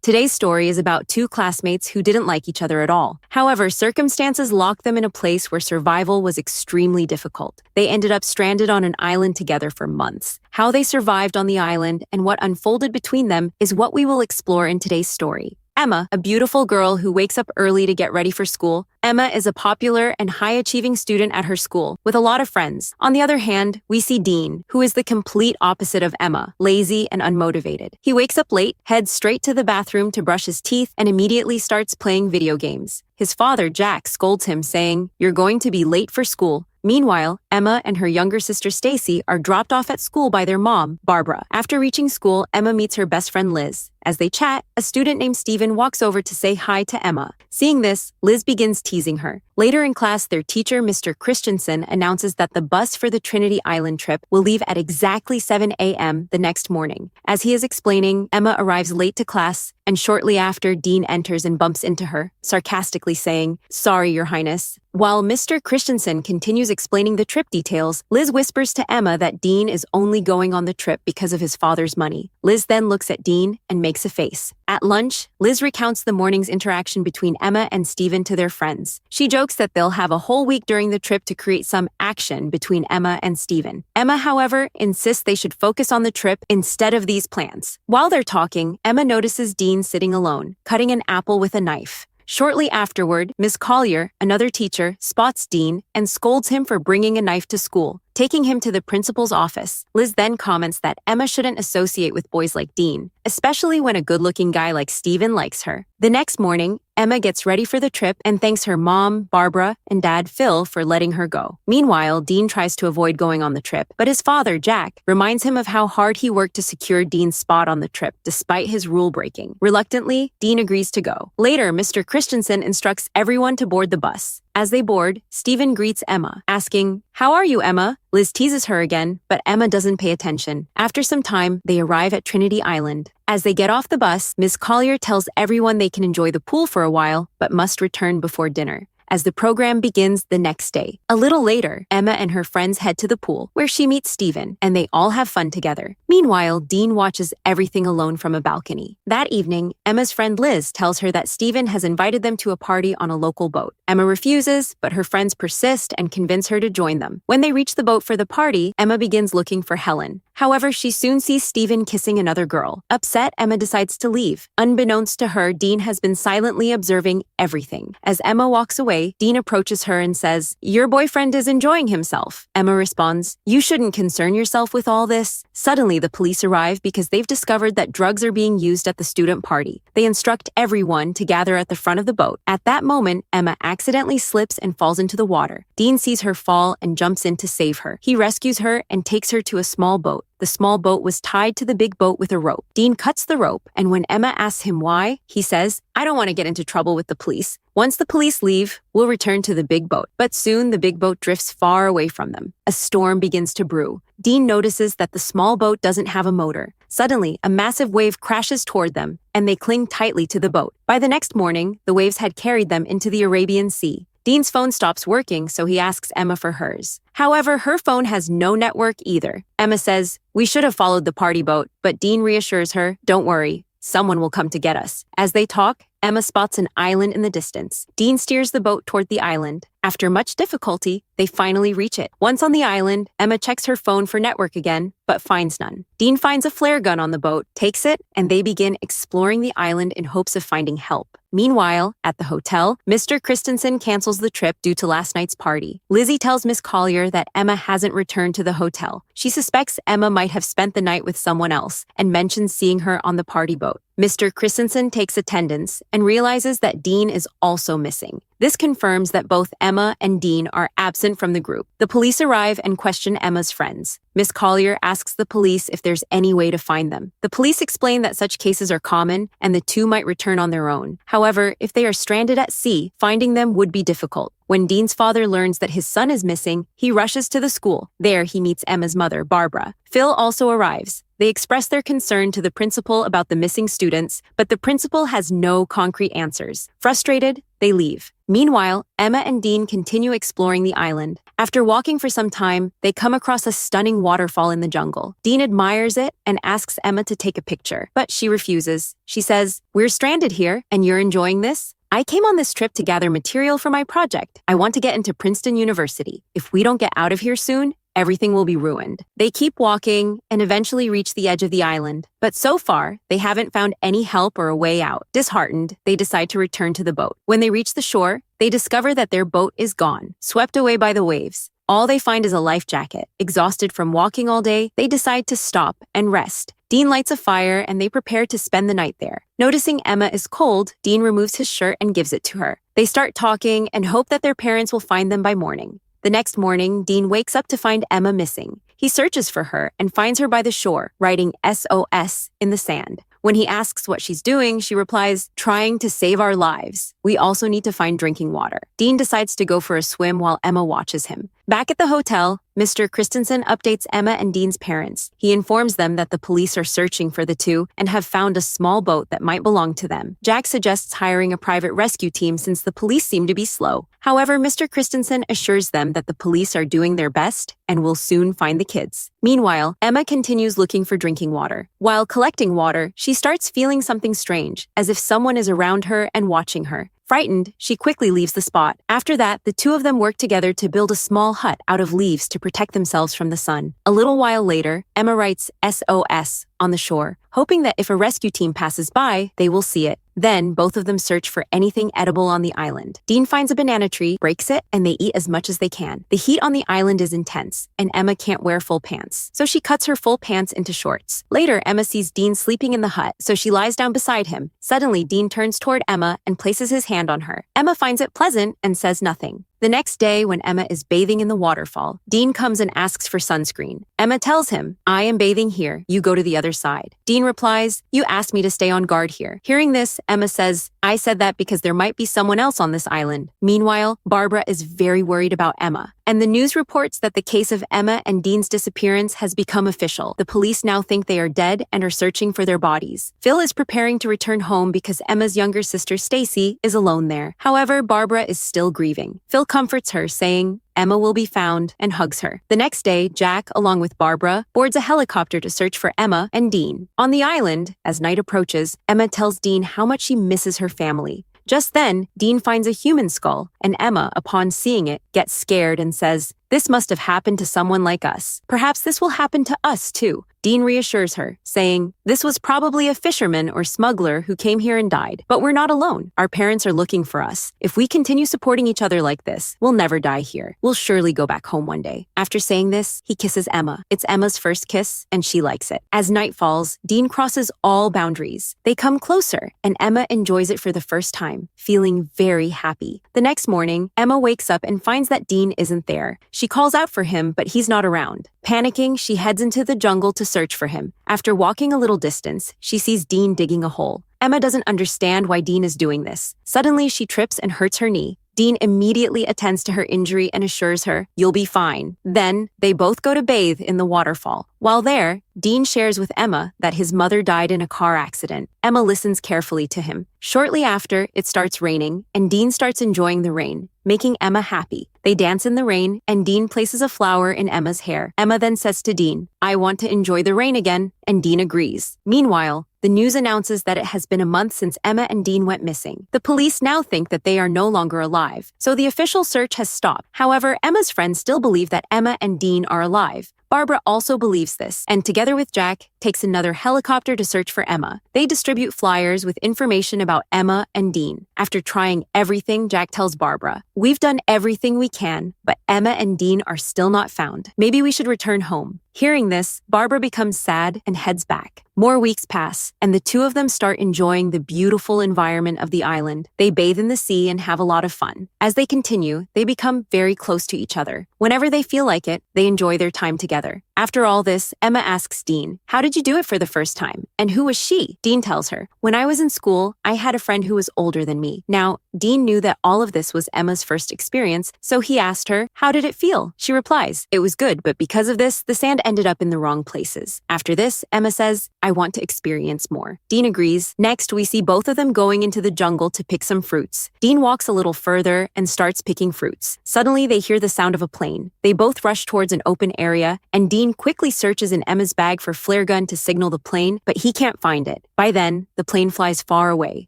Today's story is about two classmates who didn't like each other at all. However, circumstances locked them in a place where survival was extremely difficult. They ended up stranded on an island together for months. How they survived on the island and what unfolded between them is what we will explore in today's story. Emma, a beautiful girl who wakes up early to get ready for school. Emma is a popular and high-achieving student at her school, with a lot of friends. On the other hand, we see Dean, who is the complete opposite of Emma, lazy and unmotivated. He wakes up late, heads straight to the bathroom to brush his teeth, and immediately starts playing video games. His father, Jack, scolds him, saying, "You're going to be late for school." Meanwhile, Emma and her younger sister Stacy are dropped off at school by their mom, Barbara. After reaching school, Emma meets her best friend Liz. As they chat, a student named Steven walks over to say hi to Emma. Seeing this, Liz begins teasing her. Later in class, their teacher, Mr. Christensen, announces that the bus for the Trinity Island trip will leave at exactly 7 a.m. the next morning. As he is explaining, Emma arrives late to class, and shortly after, Dean enters and bumps into her, sarcastically saying, "Sorry, Your Highness." While Mr. Christensen continues explaining the trip details, Liz whispers to Emma that Dean is only going on the trip because of his father's money. Liz then looks at Dean and makes a face. At lunch, Liz recounts the morning's interaction between Emma and Steven to their friends. She jokes that they'll have a whole week during the trip to create some action between Emma and Steven. Emma, however, insists they should focus on the trip instead of these plans. While they're talking, Emma notices Dean sitting alone, cutting an apple with a knife. Shortly afterward, Miss Collier, another teacher, spots Dean and scolds him for bringing a knife to school, taking him to the principal's office. Liz then comments that Emma shouldn't associate with boys like Dean, especially when a good-looking guy like Steven likes her. The next morning, Emma gets ready for the trip and thanks her mom, Barbara, and dad, Phil, for letting her go. Meanwhile, Dean tries to avoid going on the trip, but his father, Jack, reminds him of how hard he worked to secure Dean's spot on the trip, despite his rule-breaking. Reluctantly, Dean agrees to go. Later, Mr. Christensen instructs everyone to board the bus. As they board, Steven greets Emma, asking, "How are you, Emma?" Liz teases her again, but Emma doesn't pay attention. After some time, they arrive at Trinity Island. As they get off the bus, Miss Collier tells everyone they can enjoy the pool for a while, but must return before dinner. As the program begins the next day. A little later, Emma and her friends head to the pool, where she meets Steven, and they all have fun together. Meanwhile, Dean watches everything alone from a balcony. That evening, Emma's friend Liz tells her that Steven has invited them to a party on a local boat. Emma refuses, but her friends persist and convince her to join them. When they reach the boat for the party, Emma begins looking for Helen. However, she soon sees Steven kissing another girl. Upset, Emma decides to leave. Unbeknownst to her, Dean has been silently observing everything. As Emma walks away, Dean approaches her and says, "Your boyfriend is enjoying himself." Emma responds, "You shouldn't concern yourself with all this." Suddenly, the police arrive because they've discovered that drugs are being used at the student party. They instruct everyone to gather at the front of the boat. At that moment, Emma accidentally slips and falls into the water. Dean sees her fall and jumps in to save her. He rescues her and takes her to a small boat. The small boat was tied to the big boat with a rope. Dean cuts the rope, and when Emma asks him why, he says, "I don't want to get into trouble with the police. Once the police leave, we'll return to the big boat." But soon the big boat drifts far away from them. A storm begins to brew. Dean notices that the small boat doesn't have a motor. Suddenly, a massive wave crashes toward them, and they cling tightly to the boat. By the next morning, the waves had carried them into the Arabian Sea. Dean's phone stops working, so he asks Emma for hers. However, her phone has no network either. Emma says, "We should have followed the party boat," but Dean reassures her, "Don't worry, someone will come to get us." As they talk, Emma spots an island in the distance. Dean steers the boat toward the island. After much difficulty, they finally reach it. Once on the island, Emma checks her phone for network again, but finds none. Dean finds a flare gun on the boat, takes it, and they begin exploring the island in hopes of finding help. Meanwhile, at the hotel, Mr. Christensen cancels the trip due to last night's party. Lizzie tells Miss Collier that Emma hasn't returned to the hotel. She suspects Emma might have spent the night with someone else and mentions seeing her on the party boat. Mr. Christensen takes attendance and realizes that Dean is also missing. This confirms that both Emma and Dean are absent from the group. The police arrive and question Emma's friends. Miss Collier asks the police if there's any way to find them. The police explain that such cases are common and the two might return on their own. However, if they are stranded at sea, finding them would be difficult. When Dean's father learns that his son is missing, he rushes to the school. There, he meets Emma's mother, Barbara. Phil also arrives. They express their concern to the principal about the missing students, but the principal has no concrete answers. Frustrated, they leave. Meanwhile, Emma and Dean continue exploring the island. After walking for some time, they come across a stunning waterfall in the jungle. Dean admires it and asks Emma to take a picture, but she refuses. She says, "We're stranded here, and you're enjoying this? I came on this trip to gather material for my project. I want to get into Princeton University. If we don't get out of here soon, everything will be ruined." They keep walking and eventually reach the edge of the island. But so far, they haven't found any help or a way out. Disheartened, they decide to return to the boat. When they reach the shore, they discover that their boat is gone, swept away by the waves. All they find is a life jacket. Exhausted from walking all day, they decide to stop and rest. Dean lights a fire and they prepare to spend the night there. Noticing Emma is cold, Dean removes his shirt and gives it to her. They start talking and hope that their parents will find them by morning. The next morning, Dean wakes up to find Emma missing. He searches for her and finds her by the shore, writing SOS in the sand. When he asks what she's doing, she replies, "Trying to save our lives. We also need to find drinking water." Dean decides to go for a swim while Emma watches him. Back at the hotel, Mr. Christensen updates Emma and Dean's parents. He informs them that the police are searching for the two and have found a small boat that might belong to them. Jack suggests hiring a private rescue team since the police seem to be slow. However, Mr. Christensen assures them that the police are doing their best and will soon find the kids. Meanwhile, Emma continues looking for drinking water. While collecting water, she starts feeling something strange, as if someone is around her and watching her. Frightened, she quickly leaves the spot. After that, the two of them work together to build a small hut out of leaves to protect themselves from the sun. A little while later, Emma writes SOS on the shore, hoping that if a rescue team passes by, they will see it. Then, both of them search for anything edible on the island. Dean finds a banana tree, breaks it, and they eat as much as they can. The heat on the island is intense, and Emma can't wear full pants, so she cuts her full pants into shorts. Later, Emma sees Dean sleeping in the hut, so she lies down beside him. Suddenly, Dean turns toward Emma and places his hand on her. Emma finds it pleasant and says nothing. The next day, when Emma is bathing in the waterfall, Dean comes and asks for sunscreen. Emma tells him, "I am bathing here. You go to the other side." Dean replies, "You asked me to stay on guard here." Hearing this, Emma says, "I said that because there might be someone else on this island." Meanwhile, Barbara is very worried about Emma. And the news reports that the case of Emma and Dean's disappearance has become official. The police now think they are dead and are searching for their bodies. Phil is preparing to return home because Emma's younger sister Stacy is alone there. However, Barbara is still grieving. Phil comforts her, saying, Emma will be found, and hugs her. The next day, Jack, along with Barbara, boards a helicopter to search for Emma and Dean. On the island, as night approaches, Emma tells Dean how much she misses her family. Just then, Dean finds a human skull, and Emma, upon seeing it, gets scared and says, "This must have happened to someone like us. Perhaps this will happen to us, too." Dean reassures her, saying, "This was probably a fisherman or smuggler who came here and died. But we're not alone. Our parents are looking for us. If we continue supporting each other like this, we'll never die here. We'll surely go back home one day." After saying this, he kisses Emma. It's Emma's first kiss, and she likes it. As night falls, Dean crosses all boundaries. They come closer, and Emma enjoys it for the first time, feeling very happy. The next morning, Emma wakes up and finds that Dean isn't there. She calls out for him, but he's not around. Panicking, she heads into the jungle to search for him. After walking a little distance, she sees Dean digging a hole. Emma doesn't understand why Dean is doing this. Suddenly, she trips and hurts her knee. Dean immediately attends to her injury and assures her, "You'll be fine." Then, they both go to bathe in the waterfall. While there, Dean shares with Emma that his mother died in a car accident. Emma listens carefully to him. Shortly after, it starts raining, and Dean starts enjoying the rain, making Emma happy. They dance in the rain, and Dean places a flower in Emma's hair. Emma then says to Dean, "I want to enjoy the rain again," and Dean agrees. Meanwhile, the news announces that it has been a month since Emma and Dean went missing. The police now think that they are no longer alive, so the official search has stopped. However, Emma's friends still believe that Emma and Dean are alive. Barbara also believes this, and together with Jack, takes another helicopter to search for Emma. They distribute flyers with information about Emma and Dean. After trying everything, Jack tells Barbara, "We've done everything we can, but Emma and Dean are still not found. Maybe we should return home." Hearing this, Barbara becomes sad and heads back. More weeks pass, and the two of them start enjoying the beautiful environment of the island. They bathe in the sea and have a lot of fun. As they continue, they become very close to each other. Whenever they feel like it, they enjoy their time together. After all this, Emma asks Dean, "How did you do it for the first time? And who was she?" Dean tells her, "When I was in school, I had a friend who was older than me." Now, Dean knew that all of this was Emma's first experience, so he asked her, "How did it feel?" She replies, "It was good, but because of this, the sand ended up in the wrong places." After this, Emma says, "I want to experience more." Dean agrees. Next, we see both of them going into the jungle to pick some fruits. Dean walks a little further and starts picking fruits. Suddenly, they hear the sound of a plane. They both rush towards an open area, and Dean quickly searches in Emma's bag for flare gun to signal the plane, but he can't find it. By then, the plane flies far away.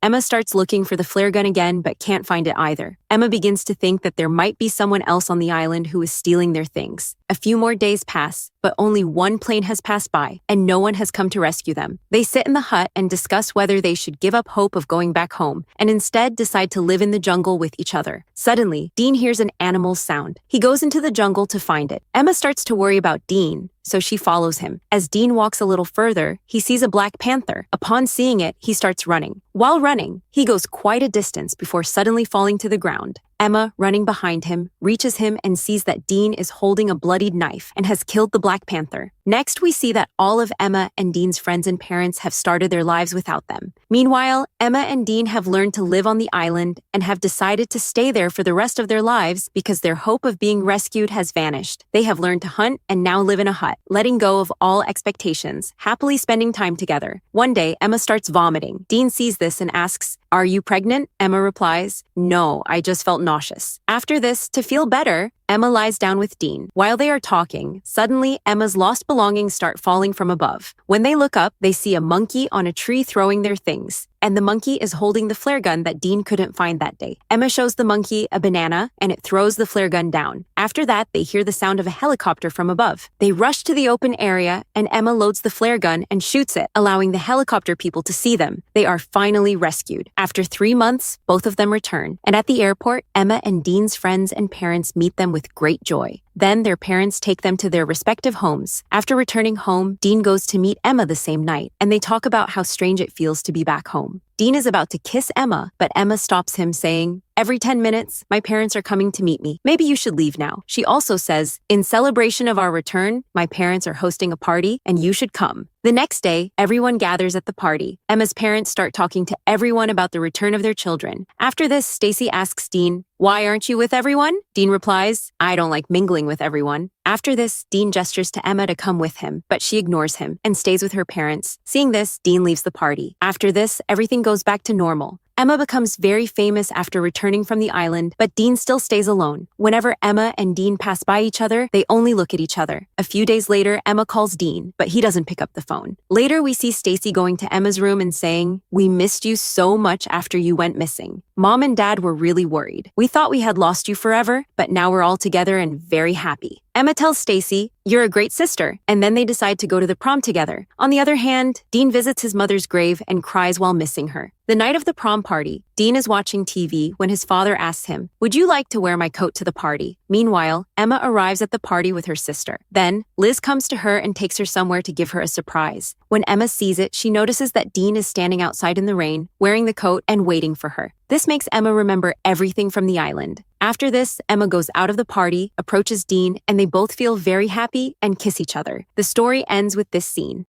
Emma starts looking for the flare gun again, but can't find it either. Emma begins to think that there might be someone else on the island who is stealing their things. A few more days pass, but only one plane has passed by, and no one has come to rescue them. They sit in the hut and discuss whether they should give up hope of going back home, and instead decide to live in the jungle with each other. Suddenly, Dean hears an animal's sound. He goes into the jungle to find it. Emma starts to worry about Dean, so she follows him. As Dean walks a little further, he sees a black panther. Upon seeing it, he starts running. While running, he goes quite a distance before suddenly falling to the ground. Emma, running behind him, reaches him and sees that Dean is holding a bloodied knife and has killed the Black Panther. Next, we see that all of Emma and Dean's friends and parents have started their lives without them. Meanwhile, Emma and Dean have learned to live on the island and have decided to stay there for the rest of their lives because their hope of being rescued has vanished. They have learned to hunt and now live in a hut, letting go of all expectations, happily spending time together. One day, Emma starts vomiting. Dean sees this and asks, "Are you pregnant?" Emma replies, "No, I just felt nauseous." After this, to feel better, Emma lies down with Dean. While they are talking, suddenly Emma's lost belongings start falling from above. When they look up, they see a monkey on a tree throwing their things, and the monkey is holding the flare gun that Dean couldn't find that day. Emma shows the monkey a banana, and it throws the flare gun down. After that, they hear the sound of a helicopter from above. They rush to the open area, and Emma loads the flare gun and shoots it, allowing the helicopter people to see them. They are finally rescued. After 3 months, both of them return, and at the airport, Emma and Dean's friends and parents meet them with great joy. Then their parents take them to their respective homes. After returning home, Dean goes to meet Emma the same night, and they talk about how strange it feels to be back home. Dean is about to kiss Emma, but Emma stops him, saying, "Every 10 minutes, my parents are coming to meet me. Maybe you should leave now." She also says, "In celebration of our return, my parents are hosting a party, and you should come." The next day, everyone gathers at the party. Emma's parents start talking to everyone about the return of their children. After this, Stacy asks Dean, "Why aren't you with everyone?" Dean replies, "I don't like mingling with everyone." After this, Dean gestures to Emma to come with him, but she ignores him and stays with her parents. Seeing this, Dean leaves the party. After this, everything goes back to normal. Emma becomes very famous after returning from the island, but Dean still stays alone. Whenever Emma and Dean pass by each other, they only look at each other. A few days later, Emma calls Dean, but he doesn't pick up the phone. Later, we see Stacy going to Emma's room and saying, "We missed you so much after you went missing. Mom and Dad were really worried. We thought we had lost you forever, but now we're all together and very happy." Emma tells Stacy, "You're a great sister," and then they decide to go to the prom together. On the other hand, Dean visits his mother's grave and cries while missing her. The night of the prom party, Dean is watching TV when his father asks him, "Would you like to wear my coat to the party?" Meanwhile, Emma arrives at the party with her sister. Then, Liz comes to her and takes her somewhere to give her a surprise. When Emma sees it, she notices that Dean is standing outside in the rain, wearing the coat and waiting for her. This makes Emma remember everything from the island. After this, Emma goes out of the party, approaches Dean, and they both feel very happy and kiss each other. The story ends with this scene.